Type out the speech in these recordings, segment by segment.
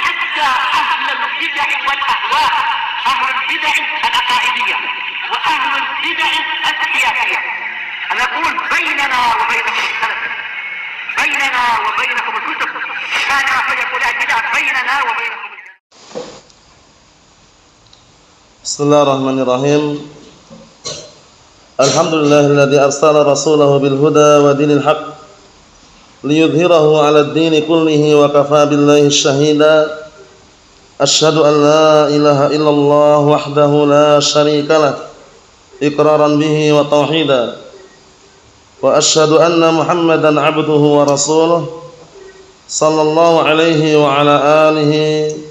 حتى أهل البدع والأهواء، أهل البدع العقائدية وأهل البدع السياسية. أنا أقول بيننا وبينكم السلف، بيننا وبينكم الكتب، كان فيقول البدع بيننا وبينكم. Bismillahirrahmanirrahim. Alhamdulillahilladzi arsala rasulahu bil huda wa dinil haqq liyudhhirahu 'alad dini kullihi wa kafaa billahi shahida. Asyhadu an la ilaha illallah wahdahu la syarika lah iqraran bihi wa tauhida. Wa asyhadu anna Muhammadan 'abduhu wa rasuluhu sallallahu alaihi wa ala alihi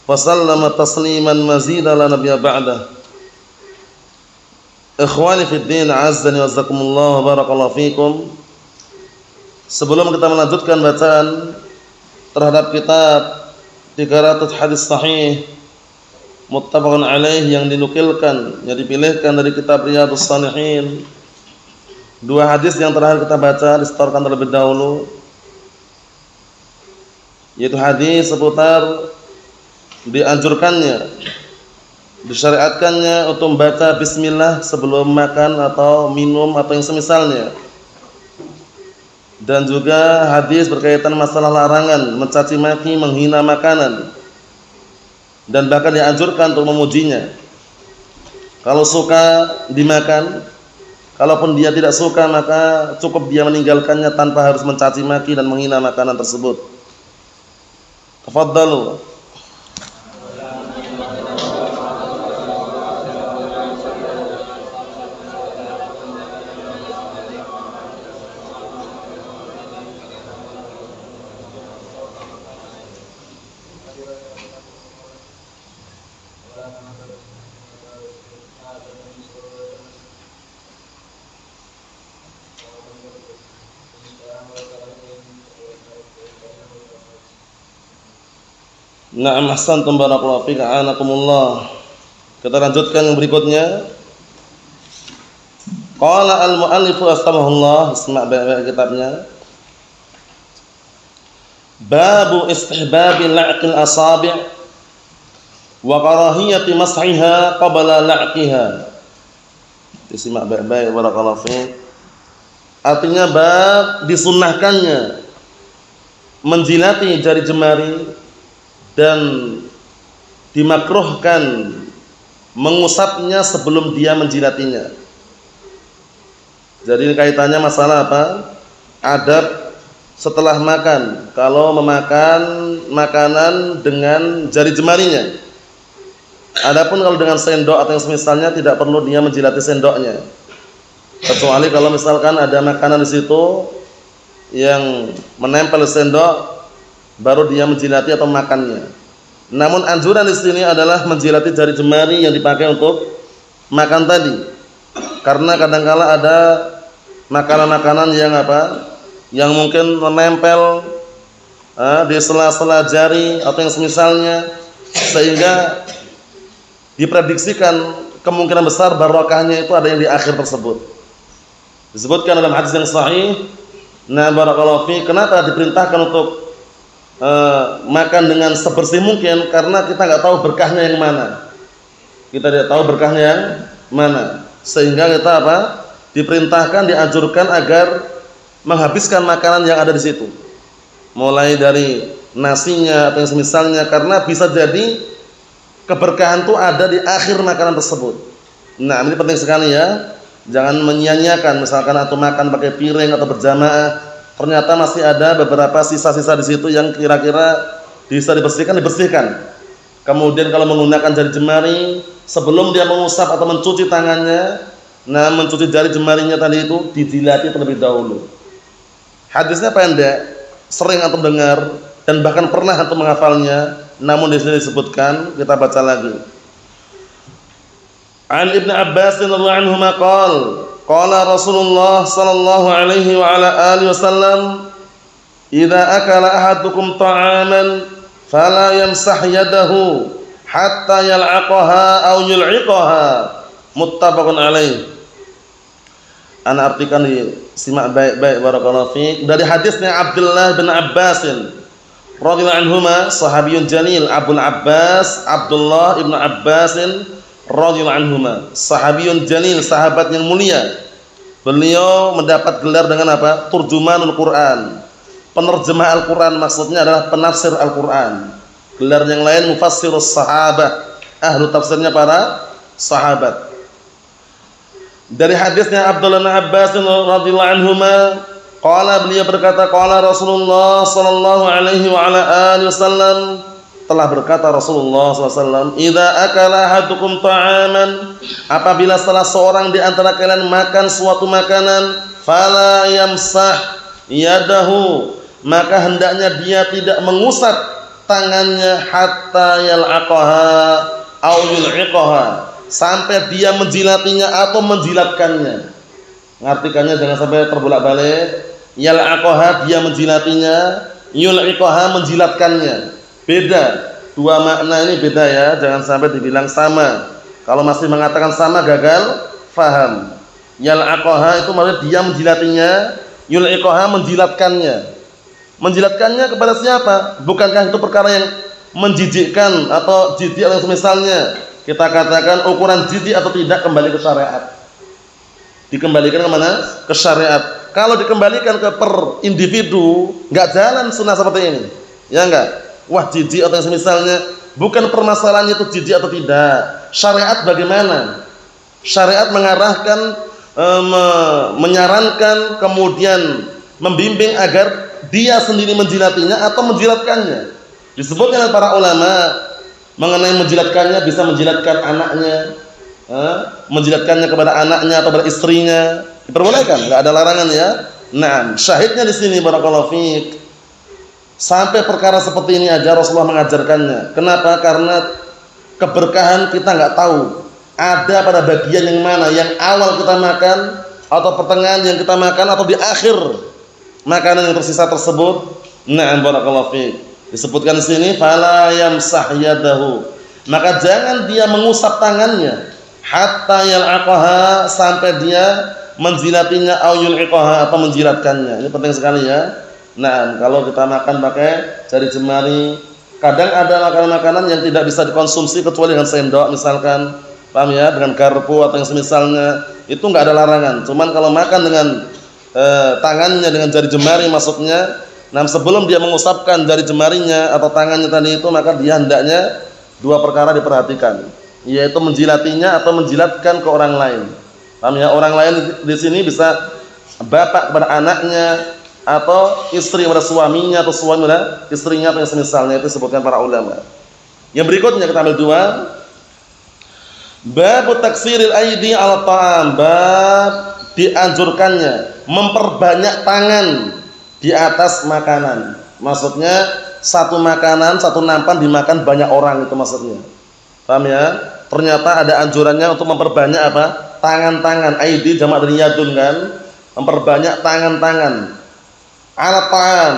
wa sallama tasliman mazida la nabiyya ba'dah. Ikhwani fid din, azzani wa jazakumullah wa barakallahu fikum. Sebelum kita melanjutkan bacaan terhadap kitab 300 hadis sahih muttafaqun alaih yang dinukilkan, yang dipilihkan dari kitab Riyadhus Shalihin, dua hadis yang terakhir kita baca disetorkan terlebih dahulu, yaitu hadis seputar dianjurkannya, disyariatkannya untuk membaca bismillah sebelum makan atau minum atau yang semisalnya. Dan juga hadis berkaitan masalah larangan mencaci maki, menghina makanan, dan bahkan dianjurkan untuk memujinya. Kalau suka dimakan, kalaupun dia tidak suka maka cukup dia meninggalkannya tanpa harus mencaci maki dan menghina makanan tersebut. Tafadhalu. Na'am, ahsantum barakallahu fiik, a'anakumullah. Kita lanjutkan yang berikutnya. Qala al-mu'allifu astamahullah, isma' baik-baik kitabnya. Babu istihbabi la'qil asabi' wa karahiyati mas'iha qabla la'qiha. Isma' baik-baik barakallahu fiik. Artinya bab disunnahkannya menjilati jari jemari dan dimakruhkan mengusapnya sebelum dia menjilatinya. Jadi kaitannya masalah apa? Adab setelah makan. Kalau memakan makanan dengan jari jemarinya. Adapun kalau dengan sendok atau yang semisalnya tidak perlu dia menjilati sendoknya. Kecuali kalau misalkan ada makanan di situ yang menempel sendok, baru dia menjilati atau makannya. Namun anjuran di sini adalah menjilati jari jemari yang dipakai untuk makan tadi. Karena kadangkala ada makanan-makanan yang apa? Yang mungkin menempel di sela-sela jari atau yang semisalnya, sehingga diprediksikan kemungkinan besar barokahnya itu ada yang di akhir tersebut. Disebutkan dalam hadis yang sahih, nah barakallahu fi, kenapa diperintahkan untuk makan dengan sebersih mungkin? Karena kita nggak tahu berkahnya yang mana. Kita tidak tahu berkahnya yang mana. Sehingga kita apa? Diperintahkan, dianjurkan agar menghabiskan makanan yang ada di situ. Mulai dari nasinya atau yang semisalnya, karena bisa jadi keberkahan itu ada di akhir makanan tersebut. Nah, ini penting sekali ya. Jangan menyia-nyiakan, misalkan atau makan pakai piring atau berjamaah, ternyata masih ada beberapa sisa-sisa di situ yang kira-kira bisa dibersihkan. Kemudian kalau menggunakan jari jemari, sebelum dia mengusap atau mencuci tangannya, nah mencuci jari jemarinya tadi itu didilati terlebih dahulu. Hadisnya pendek, sering antum dengar dan bahkan pernah antum menghafalnya, namun di sini disebutkan, kita baca lagi. An Ibnu Abbas radhiyallahu anhu qala qala Rasulullah sallallahu alaihi wa ala alihi wasallam, "Idza akala ahadukum ta'aman fala yamsah yadahu hatta yal'aqaha aw yul'iqaha." Muttafaqun alaih. Ana artikan, simak baik-baik barakallahu fiik, dari hadisnya Abdullah bin Abbas radhiyallahu anhuma, sahabiyun jalil, Abul Abbas Abdullah ibnu Abbasin radhiyallahu anhuma, sahabiyun jalil, sahabat yang mulia. Beliau mendapat gelar dengan apa? Turjumanul Quran, penerjemah Al-Quran, maksudnya adalah penafsir Al-Quran. Gelar yang lain mufassirus sahabah, ahlu tafsirnya para sahabat. Dari hadisnya Abdullah bin Abbas radhiyallahu anhuma, qala, beliau berkata, qala Rasulullah sallallahu alaihi wa ala alihi wasallam, telah berkata Rasulullah sallallahu alaihi wasallam, idza akala ahadukum ta'aman, apabila salah seorang di antara kalian makan suatu makanan, fala yamsah yadahu, maka hendaknya dia tidak mengusap tangannya, hatta yal'aqaha aw yul'iqaha, sampai dia menjilatinya atau menjilatkannya. Ngartikannya jangan sampai terbolak-balik. Yal'aqaha, dia menjilatinya, yul'iqaha, menjilatkannya. Beda, dua makna ini beda ya, jangan sampai dibilang sama. Kalau masih mengatakan sama gagal faham. Yal'aqaha itu maksudnya dia menjilatinya, yul'iqaha, menjilatkannya. Menjilatkannya kepada siapa? Bukankah itu perkara yang menjijikkan atau jijik atau semisalnya? Kita katakan ukuran jijik atau tidak kembali ke syariat. Dikembalikan ke mana? Ke syariat. Kalau dikembalikan ke per individu, enggak jalan sunnah seperti ini. Ya enggak? Wah, jijik atau semisalnya, bukan permasalahannya itu jijik atau tidak. Syariat bagaimana? Syariat mengarahkan, menyarankan, kemudian membimbing agar dia sendiri menjilatinya atau menjilatkannya. Disebutkan oleh para ulama mengenai menjilatkannya, bisa menjilatkan anaknya, menjilatkannya kepada anaknya atau kepada istrinya, diperbolehkan, enggak ada larangan ya. Nah, syahidnya di sini barakallahu fiik. Sampai perkara seperti ini aja Rasulullah mengajarkannya. Kenapa? Karena keberkahan kita enggak tahu ada pada bagian yang mana, yang awal kita makan atau pertengahan yang kita makan atau di akhir makanan yang tersisa tersebut. Na'am barakallahu fiik. Disebutkan di sini fala yamsah yadahu, maka jangan dia mengusap tangannya, hatta yal'aqaha, sampai dia menjilatinya, au yul'iqaha, atau menjilatkannya. Ini penting sekali ya. Nah, kalau kita makan pakai jari jemari, kadang ada makanan-makanan yang tidak bisa dikonsumsi kecuali dengan sendok misalkan, paham ya, dengan garpu atau yang semisalnya, itu enggak ada larangan. Cuman kalau makan dengan tangannya, dengan jari jemari maksudnya, nah sebelum dia mengusapkan jari jemarinya atau tangannya tadi itu, maka dia hendaknya dua perkara diperhatikan, yaitu menjilatinya atau menjilatkan ke orang lain. Paham ya? Orang lain di sini bisa bapak kepada anaknya, atau istri kepada suaminya, atau suami kepada istrinya, atau yang semisalnya. Itu disebutkan para ulama. Yang berikutnya kita ambil dua. Bab taksiril aidi ala ta'am, bab dianjurkannya memperbanyak tangan di atas makanan. Maksudnya satu makanan, satu nampan dimakan banyak orang, itu maksudnya. Paham ya? Ternyata ada anjurannya untuk memperbanyak apa? Tangan-tangan. Aidi jamak dari yadun kan? Memperbanyak tangan-tangan. Ala ta'am,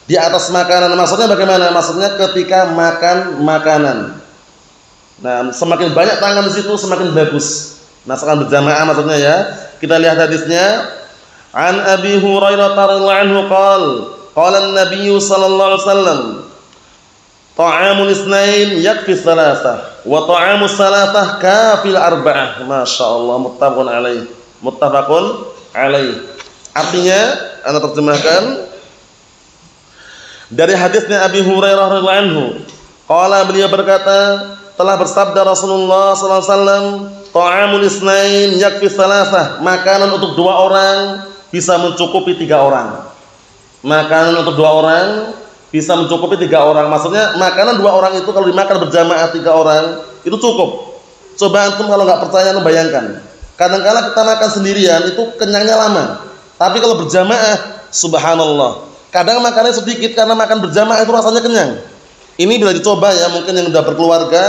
di atas makanan. Maksudnya bagaimana? Maksudnya ketika makan makanan. Nah, semakin banyak tangan di situ semakin bagus. Masakan berjamaah maksudnya ya. Kita lihat hadisnya. An Abi Hurairah radhiyallahu anhu qala an-nabiy sallallahu alaihi wasallam, ta'amul itsnain yakfi tsalatsah wa ta'amus tsalatsah kafil arba'ah. Masyaallah, muttafaqun alaih. Artinya, ana terjemahkan dari hadisnya Abi Hurairah radhiyallahu anhu. Qala, beliau berkata, telah bersabda Rasulullah sallallahu alaihi wasallam, ta'amul itsnain yakfi tsalatsah, makanan untuk dua orang bisa mencukupi tiga orang. Makanan untuk dua orang bisa mencukupi tiga orang. Maksudnya makanan dua orang itu kalau dimakan berjamaah tiga orang itu cukup. Coba antum kalau nggak percaya, antum bayangkan. Kadang-kala kita makan sendirian itu kenyangnya lama. Tapi kalau berjamaah, subhanallah, kadang makannya sedikit karena makan berjamaah itu rasanya kenyang. Ini bisa dicoba ya, mungkin yang sudah berkeluarga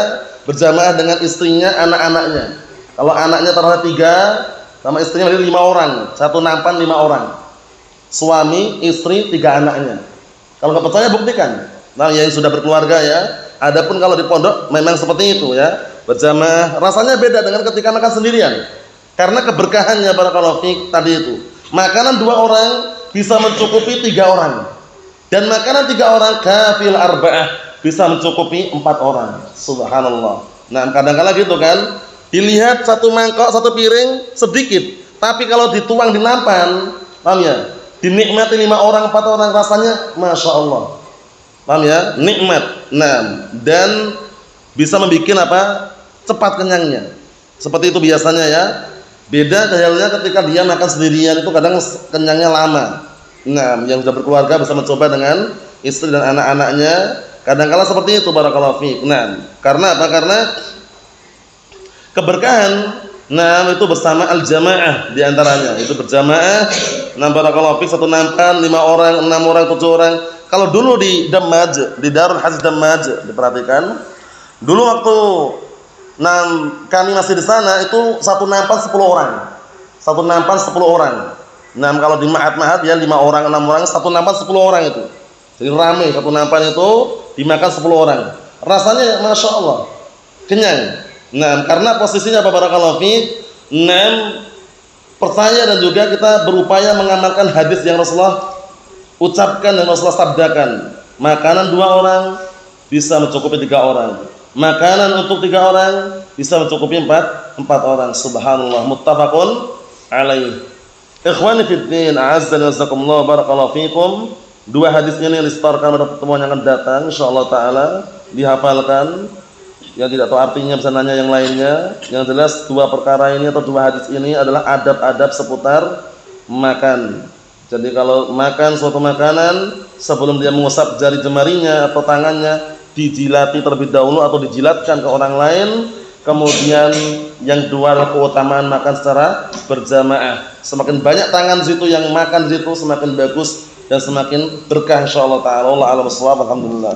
berjamaah dengan istrinya, anak-anaknya. Kalau anaknya taruhlah 3, sama istrinya berarti 5 orang, satu nampan 5 orang. Suami, istri, 3 anaknya. Kalau nggak percaya buktikan. Nah, yang sudah berkeluarga ya. Adapun kalau di pondok memang seperti itu ya, berjamaah. Rasanya beda dengan ketika makan sendirian. Karena keberkahannya barakallahu fiik tadi itu. Makanan 2 orang bisa mencukupi 3 orang. Dan makanan 3 orang kafil arba'ah, bisa mencukupi 4 orang. Subhanallah. Nah, kadang-kadang gitu kan, dilihat satu mangkok, satu piring sedikit, tapi kalau dituang di nampan, paham ya? Dinikmati 5 orang, 4 orang, rasanya Masya Allah. Paham ya? Nikmat. Nah, dan bisa membuat apa? Cepat kenyangnya. Seperti itu biasanya ya. Beda halnya ketika dia makan sendirian, itu kadang kenyangnya lama. Nah, yang sudah berkeluarga bisa mencoba dengan istri dan anak-anaknya. Kadang-kala seperti itu, barakallahu fiik. Nah, karena apa? Karena keberkahan. Nah, itu bersama al-jamaah di antaranya. Itu berjamaah. Nah, barakallahu fiik, satu nampan 5 orang, 6 orang, 7 orang. Kalau dulu di Dammaj, di Darul Hadis Dammaj, diperhatikan. Dulu waktu kami masih di sana, itu satu nampan 10 orang. Satu nampan 10 orang. Nah, kalau di ma'had ya 5 orang, 6 orang, satu nampan 10 orang itu. Jadi ramai, satu nampan itu dimakan 10 orang. Rasanya Masya Allah, kenyang. Nah, karena posisinya apa, barakallahu fiik. Nah, percaya dan juga kita berupaya mengamalkan hadis yang Rasulullah ucapkan dan Rasulullah sabdakan. Makanan 2 orang bisa mencukupi 3 orang. Makanan untuk 3 orang bisa mencukupi 4 orang. Subhanallah, muttafaqun alaih. Ikhwani fid din, a'azzani wa jazakumullah, barakallahu fikum. 2 hadis ini distorkan pada pertemuan yang akan datang insyaallah taala, dihafalkan. Yang tidak tahu artinya bisa nanya yang lainnya. Yang jelas 2 perkara ini atau 2 hadis ini adalah adab-adab seputar makan. Jadi kalau makan suatu makanan, sebelum dia mengusap jari jemarinya atau tangannya, dijilati terlebih dahulu atau dijilatkan ke orang lain. Kemudian yang kedua adalah keutamaan makan secara berjamaah. Semakin banyak tangan situ yang makan situ, semakin bagus dan semakin berkah insyaallah taala. Wallahu a'lam bishawab. Alhamdulillah.